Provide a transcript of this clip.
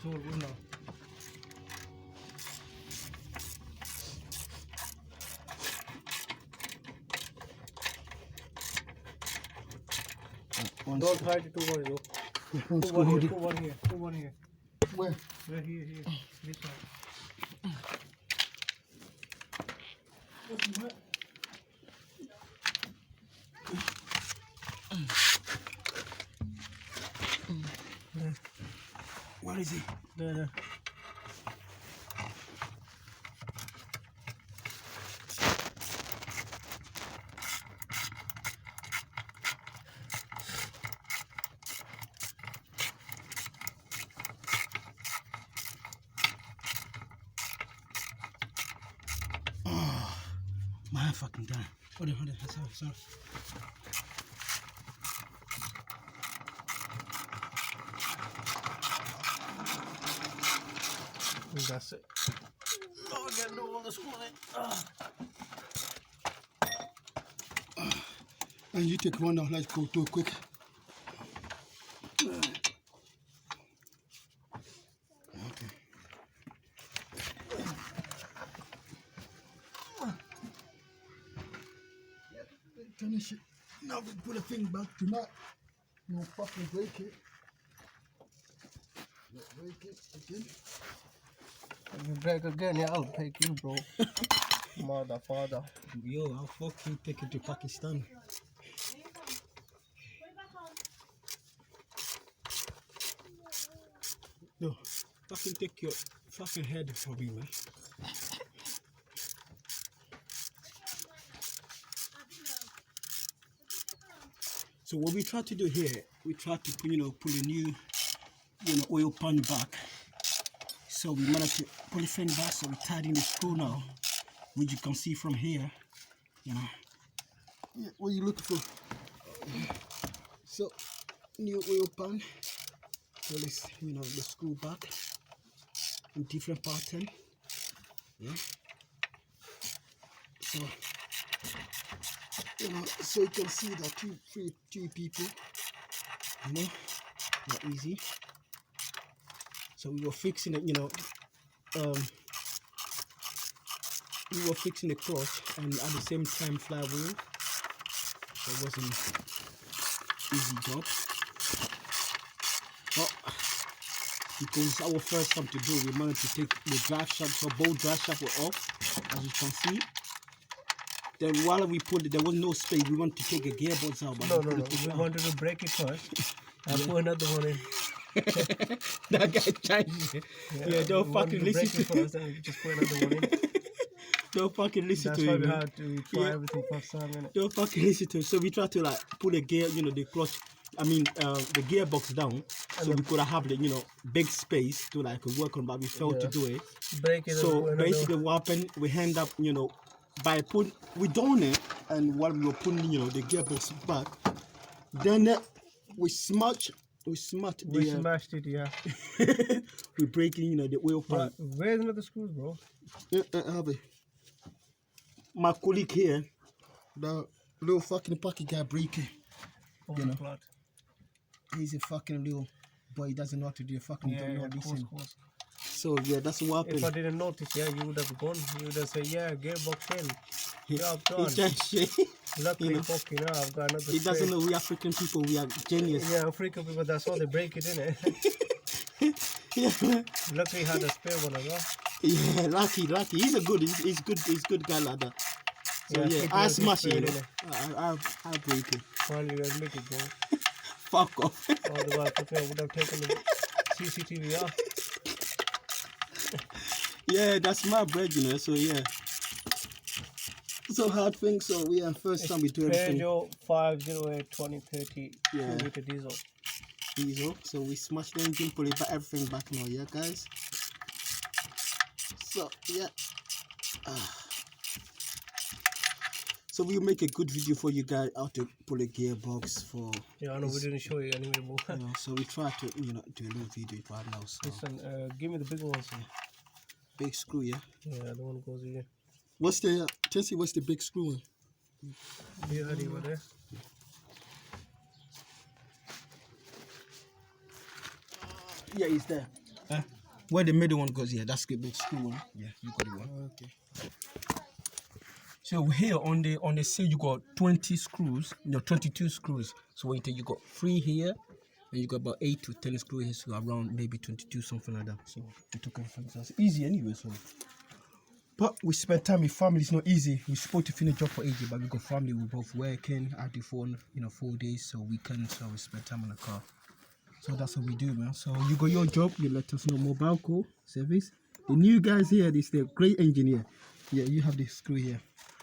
all good now. Don't try to do one, though. Put one here, put one here, put one here. Where? Right here, here. This side. Where is he? There. My hand fucking done. Hold on. Sorry. That's it. Oh, I gotta do all the screwing. And you take one now. Let's go do it quick. Okay. Finish it. Now we put the thing back. Do not. No fucking break it. Don't break it again. If you break again, yeah, I'll take you, bro. Mother, father. Yo, I'll fucking take it to Pakistan. Yo, fucking take your fucking head from me, man. So what we try to do here, we try to put a new, oil pan back. So we managed to pull the thing back, so we tied in the screw now, which you can see from here, Yeah, what are you looking for? So, new oil pan, pull this, the screw back in different pattern, yeah. So, so you can see that two people, not easy. So we were fixing it, we were fixing the clutch and at the same time flywheel. So it wasn't easy job. But because our first time to do, we managed to take the drive shaft, so both drive shafts were off, as you can see. Then while we put it, there was no space. We wanted to take a gearbox out. But no. We wanted to break it first. I'll put another one in. That guy changed. Yeah, don't fucking listen to first and just put another one in. Don't fucking listen to him. That's why we had to try everything first time, innit? Don't fucking listen to him. So we tried to put the gear, the clutch, the gearbox down, so we could have the, big space to work on, but we failed to do it. Break it. So basically what happened, we end up, by we done it, and while we were putting, the gearbox back, then we smashed it, yeah. We're breaking, the oil pan. Where's another screws, bro? Have it. My colleague here, the little fucking pocket guy breaking. God. He's a fucking little boy. He doesn't know how to do a fucking course. So yeah, that's what happened. If I didn't notice, you would have gone. You would have said, yeah, gearbox in. Job done. He just shit. Luckily, fucking I've got another. He doesn't know we African people, we are genius. Yeah, African people, that's how they break it, innit? Yeah. Luckily, he had a spare one as well. Yeah, lucky. He's good guy like that. So yeah, I smash it. I'll break it. Finally, we admit it, bro. Fuck off. Otherwise, I would have taken the CCTV off. Yeah, that's my bread, so yeah. So hard thing, so we are first time we do everything. Peugeot 508 2030 2-liter diesel. So we smashed the engine, put it back, everything back now, yeah guys. So yeah. So we'll make a good video for you guys how to pull a gearbox for. Yeah, I know we didn't show you anyway, bro. So we try to do a little video right now. So. Listen, give me the big ones. Big screw, yeah. Yeah, the one goes here. What's the Chelsea? What's the big screw one? Yeah, over there. Yeah, it's there. where the middle one goes, yeah, that's the big screw one. Yeah, you got it one. Okay. So here on the seal you got 20 screws, 22 screws. So when you got 3 here, and you got about 8 to 10 screws here, so around maybe 22, something like that. So we took everything. So it's easy anyway. So, but we spend time with family. It's not easy. We're supposed to finish job for ages, but we got family. We're both working at the phone, 4 days, so weekends. So we spend time on the car. So that's what we do, man. So you got your job. You let us know mobile call service. The new guys here, this the great engineer. Yeah, you have the screw here.